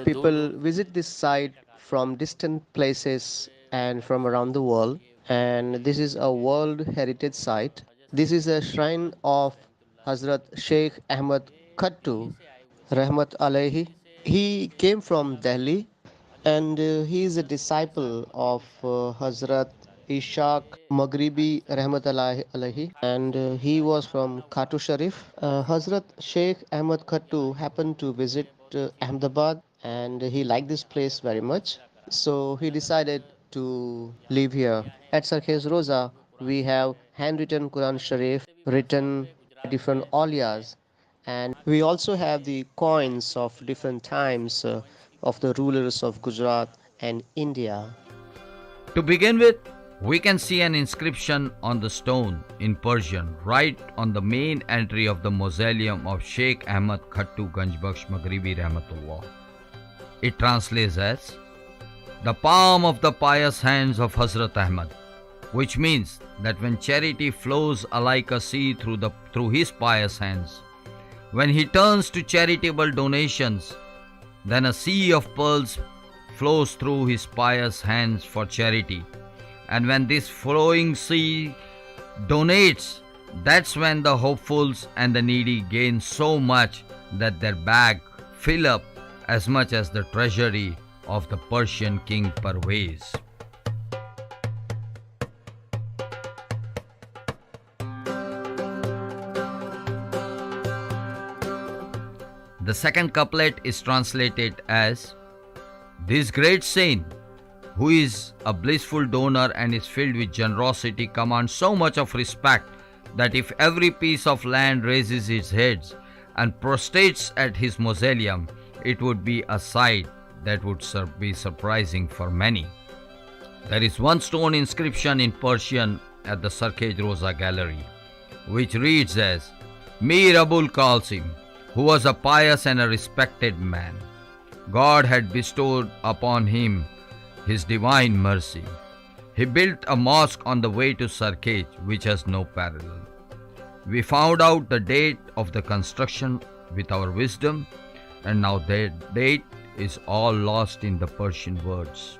People visit this site from distant places and from around the world, and this is a World Heritage Site. This is a shrine of Hazrat Sheikh Ahmad Khattu, Rahmat Alayhi. He came from Delhi, and he is a disciple of Hazrat Ishaq Maghribi Rahmatullahi Alayhi, and he was from Khatu Sharif. Hazrat Sheikh Ahmad Khattu happened to visit Ahmedabad, and he liked this place very much, so he decided to live here. At Sarkhej Roza, we have handwritten Quran Sharif written by different awliyas, and we also have the coins of different times of the rulers of Gujarat and India. To begin with, we can see an inscription on the stone in Persian right on the main entry of the mausoleum of Sheikh Ahmad Khattu Ganjbaksh Maghribi Rahmatullah. It translates as, "The palm of the pious hands of Hazrat Ahmad," which means that when charity flows like a sea through his pious hands, when he turns to charitable donations, then a sea of pearls flows through his pious hands for charity. And when this flowing sea donates, that's when the hopefuls and the needy gain so much that their bag fill up as much as the treasury of the Persian king Parvez. The second couplet is translated as, "This great saint, who is a blissful donor and is filled with generosity, commands so much of respect that if every piece of land raises its heads and prostrates at his mausoleum, it would be a sight that would be surprising for many." There is one stone inscription in Persian at the Sarkhej Roza gallery, which reads as, "Mir Abul Qasim, who was a pious and a respected man. God had bestowed upon him his divine mercy. He built a mosque on the way to Sarkhej, which has no parallel. We found out the date of the construction with our wisdom, and now that date is all lost in the Persian words."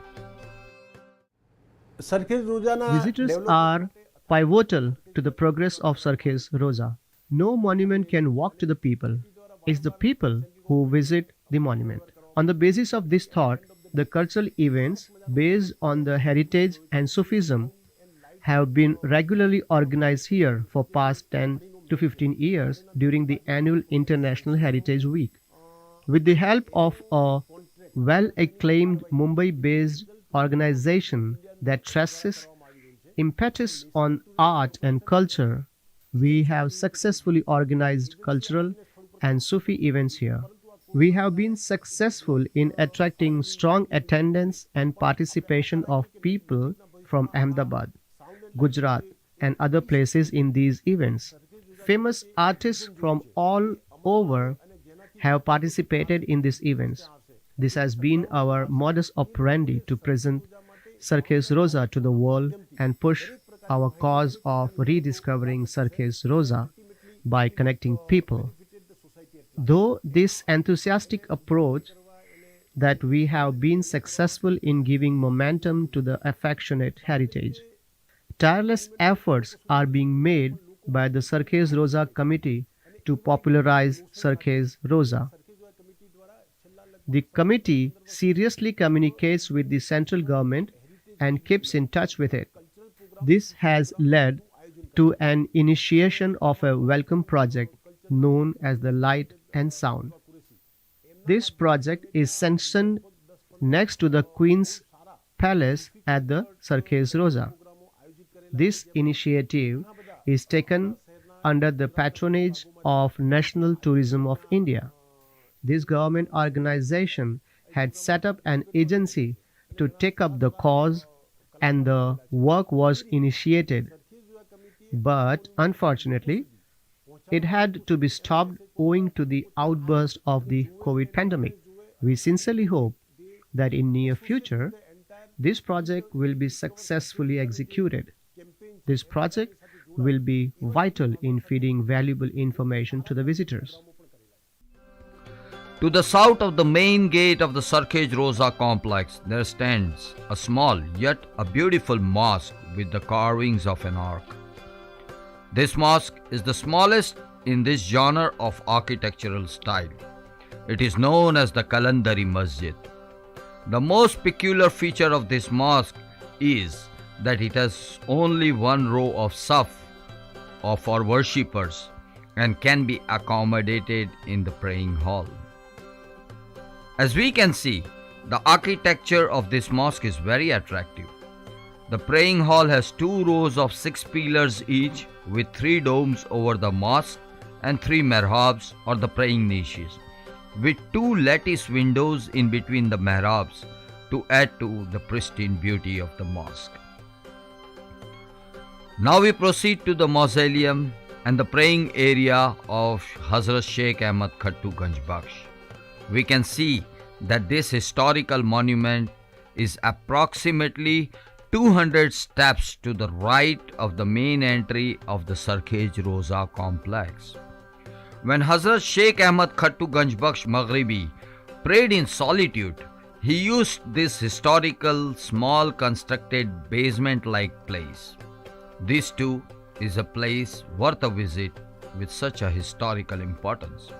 Visitors are pivotal to the progress of Sarkhej Roza. No monument can walk to the people. It's the people who visit the monument. On the basis of this thought, the cultural events based on the heritage and Sufism have been regularly organized here for past 10 to 15 years during the annual International Heritage Week. With the help of a well-acclaimed Mumbai-based organization that stresses impetus on art and culture, we have successfully organized cultural and Sufi events here. We have been successful in attracting strong attendance and participation of people from Ahmedabad, Gujarat, and other places in these events. Famous artists from all over have participated in these events. This has been our modus operandi to present Sarkhej Roza to the world and push our cause of rediscovering Sarkhej Roza by connecting people. Though this enthusiastic approach that we have been successful in giving momentum to the affectionate heritage, tireless efforts are being made by the Sarkhej Roza committee to popularize Sarkhej Roza. The committee seriously communicates with the central government and keeps in touch with it. This has led to an initiation of a welcome project known as the Light and Sound. This project is sanctioned next to the Queen's Palace at the Sarkhej Roza. This initiative is taken under the patronage of National Tourism of India. This government organization had set up an agency to take up the cause, and the work was initiated. But unfortunately, it had to be stopped owing to the outburst of the COVID pandemic. We sincerely hope that in near future, this project will be successfully executed. This project will be vital in feeding valuable information to the visitors. To the south of the main gate of the Sarkhej Roza complex, there stands a small yet a beautiful mosque with the carvings of an ark. This mosque is the smallest in this genre of architectural style. It is known as the Kalandari Masjid. The most peculiar feature of this mosque is that it has only one row of saf for worshippers and can be accommodated in the praying hall. As we can see, the architecture of this mosque is very attractive. The praying hall has 2 rows of 6 pillars each with 3 domes over the mosque and 3 mihrabs or the praying niches with 2 lattice windows in between the mihrabs to add to the pristine beauty of the mosque. Now we proceed to the mausoleum and the praying area of Hazrat Sheikh Ahmad Khattu Ganj Bakhsh. We can see that this historical monument is approximately 200 steps to the right of the main entry of the Sarkhej Roza complex. When Hazrat Sheikh Ahmad Khattu Ganj Bakhsh Maghribi prayed in solitude, he used this historical small constructed basement-like place. This too is a place worth a visit with such a historical importance.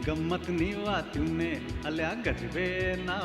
गम्मत नी वातुने अल्या गजबे ना